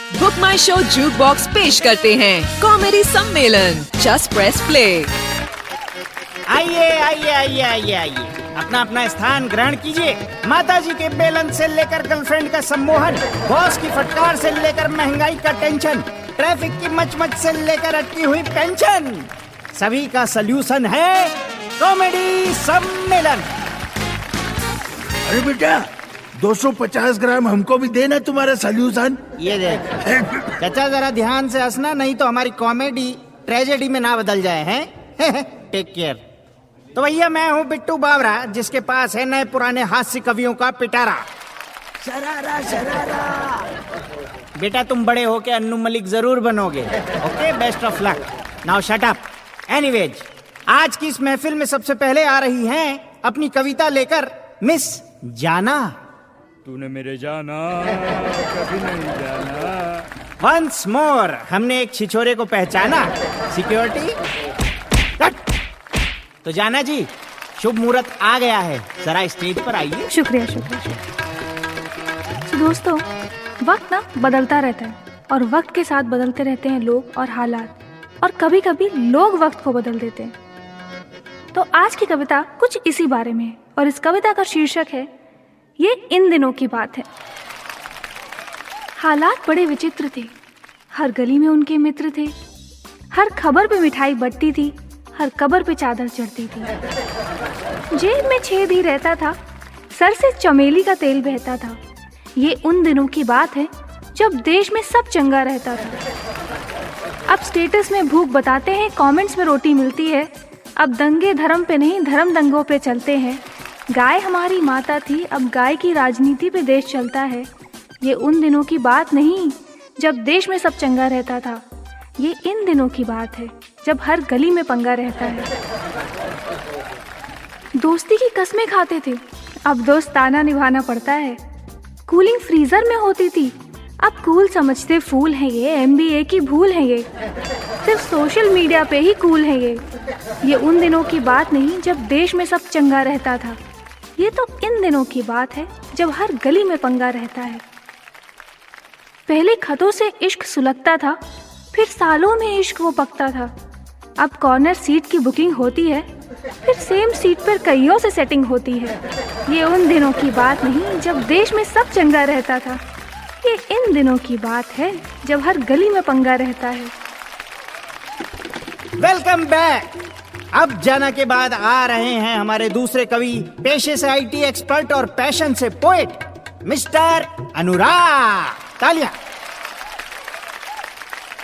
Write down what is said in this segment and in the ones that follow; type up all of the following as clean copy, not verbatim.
Book माई show juke box पेश करते हैं कॉमेडी सम्मेलन जस्ट प्रेस प्ले। आइए आइए आइए आइए आइए, अपना अपना स्थान ग्रहण कीजिए। माता जी के बेलन से लेकर गर्लफ्रेंड का सम्मोहन, बॉस की फटकार से लेकर महंगाई का टेंशन, ट्रैफिक की मचमच से लेकर अटकी हुई पेंशन, सभी का सल्यूशन है कॉमेडी सम्मेलन। अरे बेटा 250 ग्राम हमको भी देना तुम्हारा सल्यूशन। ये देख चाचा, जरा ध्यान से हंसना, नहीं तो हमारी कॉमेडी ट्रेजेडी में ना बदल जाए हैं। Take care. तो भैया मैं हूँ बिट्टू बावरा, जिसके पास है नए पुराने हास्य कवियों का पिटारा। शरारा शरारा। बेटा तुम बड़े होके अन्नू मलिक जरूर बनोगे। Okay, best of luck. Now shut up. Anyways, आज की इस महफिल में सबसे पहले आ रही हैं अपनी कविता लेकर मिस जाना। तूने मेरे जाना कभी नहीं जाना। वंस मोर, हमने एक छिछोरे को पहचाना। सिक्योरिटी। तो जाना जी, शुभ मुहूर्त आ गया है, जरा स्टेज पर आइए। शुक्रिया शुक्रिया। तो दोस्तों, वक्त ना बदलता रहता है और वक्त के साथ बदलते रहते हैं लोग और हालात, और कभी कभी लोग वक्त को बदल देते हैं। तो आज की कविता कुछ इसी बारे में है और इस कविता का शीर्षक है ये इन दिनों की बात है। हालात बड़े विचित्र थे, हर गली में उनके मित्र थे, हर खबर पे मिठाई बंटती थी, हर कबर पे चादर चढ़ती थी, जेब में छेद ही रहता था, सर से चमेली का तेल बहता था। ये उन दिनों की बात है जब देश में सब चंगा रहता था। अब स्टेटस में भूख बताते हैं, कमेंट्स में रोटी मिलती है। अब दंगे धर्म पे नहीं, धर्म दंगों पे चलते हैं। गाय हमारी माता थी, अब गाय की राजनीति पे देश चलता है। ये उन दिनों की बात नहीं जब देश में सब चंगा रहता था, ये इन दिनों की बात है जब हर गली में पंगा रहता है। दोस्ती की कस्में खाते थे, अब दोस्ताना निभाना पड़ता है। कूलिंग फ्रीजर में होती थी, अब कूल समझते फूल है ये, MBA की भूल है ये, सिर्फ सोशल मीडिया पे ही कूल है ये। ये उन दिनों की बात नहीं जब देश में सब चंगा रहता था, ये तो इन दिनों की बात है जब हर गली में पंगा रहता है। पहले खतों से इश्क सुलगता था, फिर सालों में इश्क वो पकता था। अब कॉर्नर सीट की बुकिंग होती है, फिर सेम सीट पर कईयों से सेटिंग होती है। ये उन दिनों की बात नहीं जब देश में सब चंगा रहता था, ये इन दिनों की बात है जब हर गली में पंगा रहता है। Welcome back. अब जाना के बाद आ रहे हैं हमारे दूसरे कवि, पेशे से IT एक्सपर्ट और पैशन से पोएट, मिस्टर अनुराग। तालियां।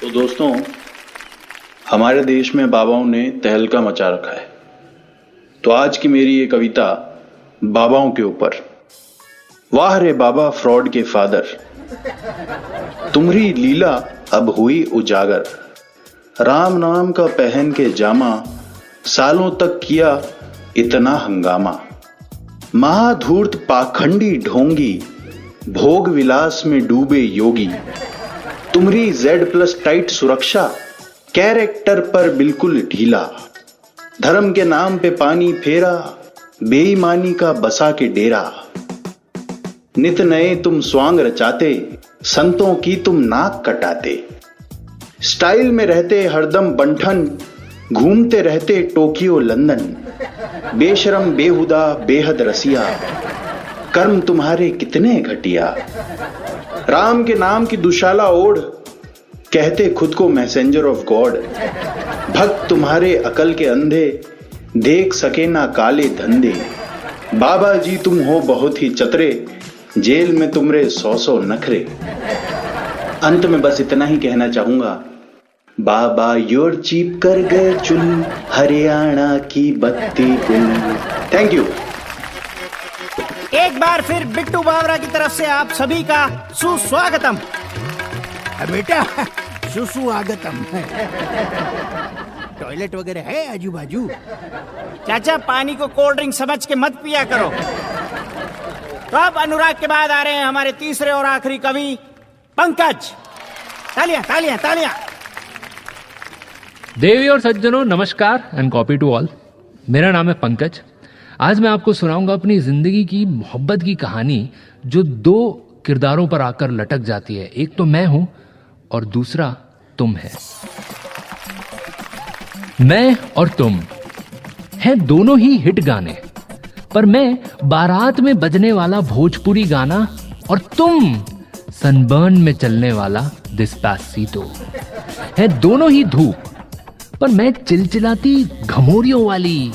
तो दोस्तों, हमारे देश में बाबाओं ने तहलका मचा रखा है, तो आज की मेरी ये कविता बाबाओं के ऊपर। वाह रे बाबा फ्रॉड के फादर, तुम्हारी लीला अब हुई उजागर। राम नाम का पहन के जामा, सालों तक किया इतना हंगामा। महाधूर्त पाखंडी ढोंगी, भोग विलास में डूबे योगी। तुम्हारी Z+ टाइट सुरक्षा, कैरेक्टर पर बिल्कुल ढीला। धर्म के नाम पे पानी फेरा, बेईमानी का बसा के डेरा। नित नए तुम स्वांग रचाते, संतों की तुम नाक कटाते। स्टाइल में रहते हरदम बंठन, घूमते रहते टोक्यो लंदन। बेशरम बेहुदा बेहद रसिया, कर्म तुम्हारे कितने घटिया। राम के नाम की दुशाला ओढ़, कहते खुद को मैसेंजर ऑफ गॉड। भक्त तुम्हारे अकल के अंधे, देख सके ना काले धंधे। बाबा जी तुम हो बहुत ही चतरे, जेल में तुमरे 100 नखरे। अंत में बस इतना ही कहना चाहूंगा, बाबा योर चीप कर गए चुल, हरियाणा की बत्ती गुल। Thank you. एक बार फिर बिट्टू बावरा की तरफ से आप सभी का सुस्वागतम। बेटा सुस्वागतम। टॉयलेट वगैरह है आजू बाजू? चाचा पानी को कोल्ड ड्रिंक समझ के मत पिया करो। तो अब अनुराग के बाद आ रहे हैं हमारे तीसरे और आखिरी कवि पंकज। तालियां तालियां तालियां। देवी और सज्जनों, नमस्कार एंड कॉपी टू ऑल। मेरा नाम है पंकज। आज मैं आपको सुनाऊंगा अपनी जिंदगी की मोहब्बत की कहानी, जो दो किरदारों पर आकर लटक जाती है। एक तो मैं हूं और दूसरा तुम है। मैं और तुम हैं दोनों ही हिट गाने, पर मैं बारात में बजने वाला भोजपुरी गाना और तुम सनबर्न में चलने वाला डिस्पेसितो। है दोनों ही धूप, पर मैं चिलचिलाती घमोरियों वाली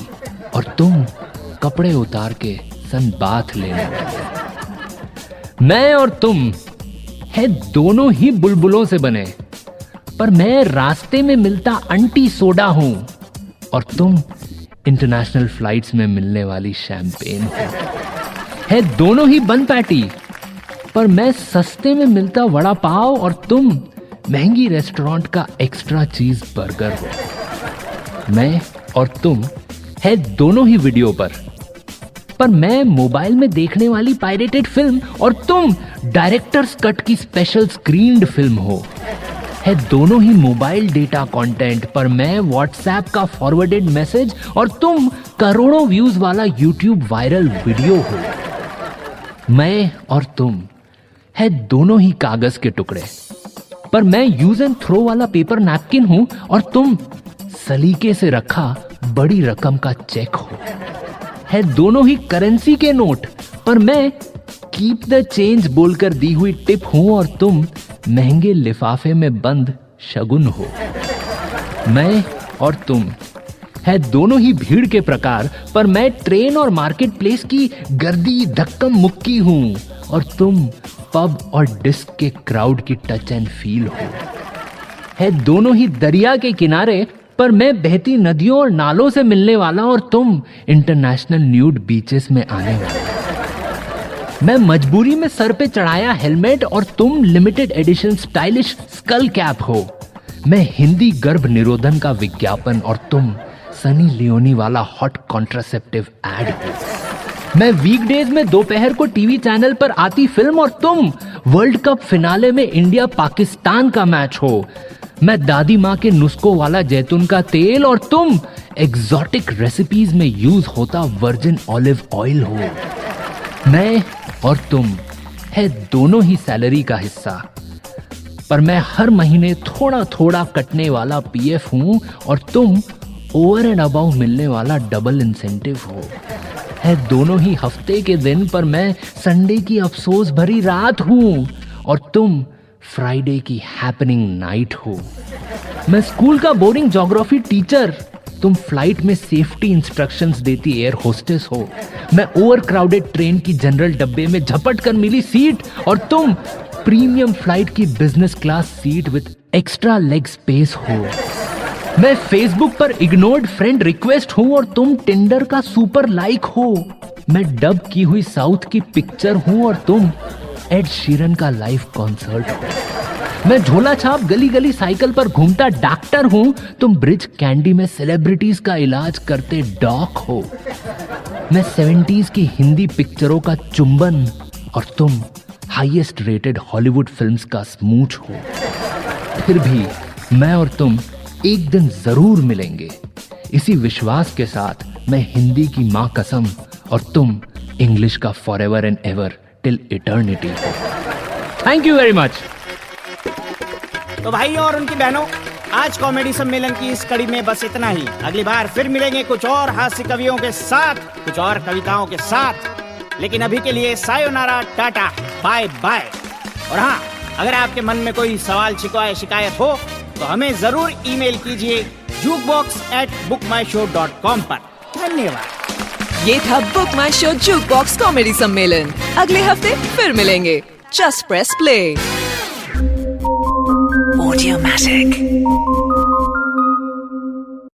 और तुम कपड़े उतार के सनबाथ लेने वाले। मैं और तुम है दोनों ही बुलबुलों से बने, पर मैं रास्ते में मिलता अंटी सोडा हूं और तुम इंटरनेशनल फ्लाइट्स में मिलने वाली शैंपेन हो। है दोनों ही बन पैटी, पर मैं सस्ते में मिलता वड़ा पाव और तुम महंगी रेस्टोरेंट का एक्स्ट्रा चीज बर्गर हो। मैं और तुम है दोनों ही वीडियो पर मैं मोबाइल में देखने वाली पायरेटेड फिल्म और तुम डायरेक्टर्स कट की स्पेशल स्क्रीन्ड फिल्म हो। है दोनों ही मोबाइल डेटा कंटेंट, पर मैं व्हाट्सएप का फॉरवर्डेड मैसेज और तुम करोड़ों व्यूज वाला यूट्यूब वायरल वीडियो हो। मैं और तुम है दोनों ही कागज के टुकड़े, पर मैं यूज एंड थ्रो वाला पेपर नैपकिन हूं और तुम सलीके से रखा बड़ी रकम का चेक हो। है दोनों ही करेंसी के नोट, पर मैं कीप द चेंज बोलकर दी हुई टिप हूं और तुम महंगे लिफाफे में बंद शगुन हो। मैं और तुम है दोनों ही भीड़ के प्रकार, पर मैं ट्रेन और मार्केट प्लेस की गर्दी धक्कम मुक्की हूं और तुम पब और डिस्क के क्राउड की टच एंड फील हो। है दोनों ही दरिया के किनारे, पर मैं बहती नदियों और नालों से मिलने वाला और तुम इंटरनेशनल न्यूड बीचेस में आने वाला। मैं मजबूरी में सर पे चढ़ाया हेलमेट और तुम limited edition stylish school cap हो। मैं हिंदी गर्भ निरोधन का विज्ञापन और तुम सनी लियोनी वाला हॉट कॉन्ट्रासेप्टिव एड हो। मैं वीकडेज में दोपहर को टीवी चैनल पर आती फिल्म और तुम वर्ल्ड कप फिनाले में इंडिया पाकिस्तान का मैच हो। मैं दादी माँ के नुस्खों वाला जैतून का तेल और तुम एग्जॉटिक रेसिपीज में यूज होता वर्जिन ऑलिव ऑयल हो। मैं और तुम है दोनों ही सैलरी का हिस्सा, पर मैं हर महीने थोड़ा थोड़ा कटने वाला पीएफ हूं और तुम ओवर एंड अबाउ मिलने वाला डबल इंसेंटिव हो। है दोनों ही हफ्ते के दिन, पर मैं संडे की अफसोस भरी रात हूं और तुम फ्राइडे की हैपनिंग नाइट हो। मैं स्कूल का बोरिंग ज्योग्राफी टीचर, तुम फ्लाइट में सेफ्टी इंस्ट्रक्शंस देती एयर होस्टेस हो। मैं ओवर क्राउडेड ट्रेन की जनरल डब्बे में झपट कर मिली सीट और तुम प्रीमियम फ्लाइट की business class seat with extra leg space हो। मैं फेसबुक पर इग्नोर्ड फ्रेंड रिक्वेस्ट हूं और तुम टिंडर का सुपर लाइक हो। मैं डब की हुई साउथ की पिक्चर हूं और तुम एड शीरन का लाइव कॉन्सर्ट हो। मैं झोला छाप गली गली साइकिल पर घूमता डॉक्टर हूं, तुम ब्रिज कैंडी में सेलिब्रिटीज का इलाज करते डॉक हो। मैं 70s की हिंदी पिक्चरों का चुंबन और तुम हाईएस्ट रेटेड हॉलीवुड फिल्म्स का स्मूच हो। फिर भी मैं और तुम एक दिन जरूर मिलेंगे, इसी विश्वास के साथ मैं हिंदी की मां कसम और तुम इंग्लिश का forever and ever till eternity. Thank you very much. तो भाई और उनकी बहनों, आज कॉमेडी सम्मेलन की इस कड़ी में बस इतना ही। अगली बार फिर मिलेंगे कुछ और हास्य कवियों के साथ, कुछ और कविताओं के साथ। लेकिन अभी के लिए सायोनारा, टाटा, बाय बाय। और हाँ, अगर आपके मन में कोई सवाल शिकायत हो तो हमें जरूर ईमेल कीजिए jukebox@bookmyshow.com पर। धन्यवाद। ये था बुक माई शो जूक बॉक्स कॉमेडी सम्मेलन। अगले हफ्ते फिर मिलेंगे। Just press play. Audiomatic.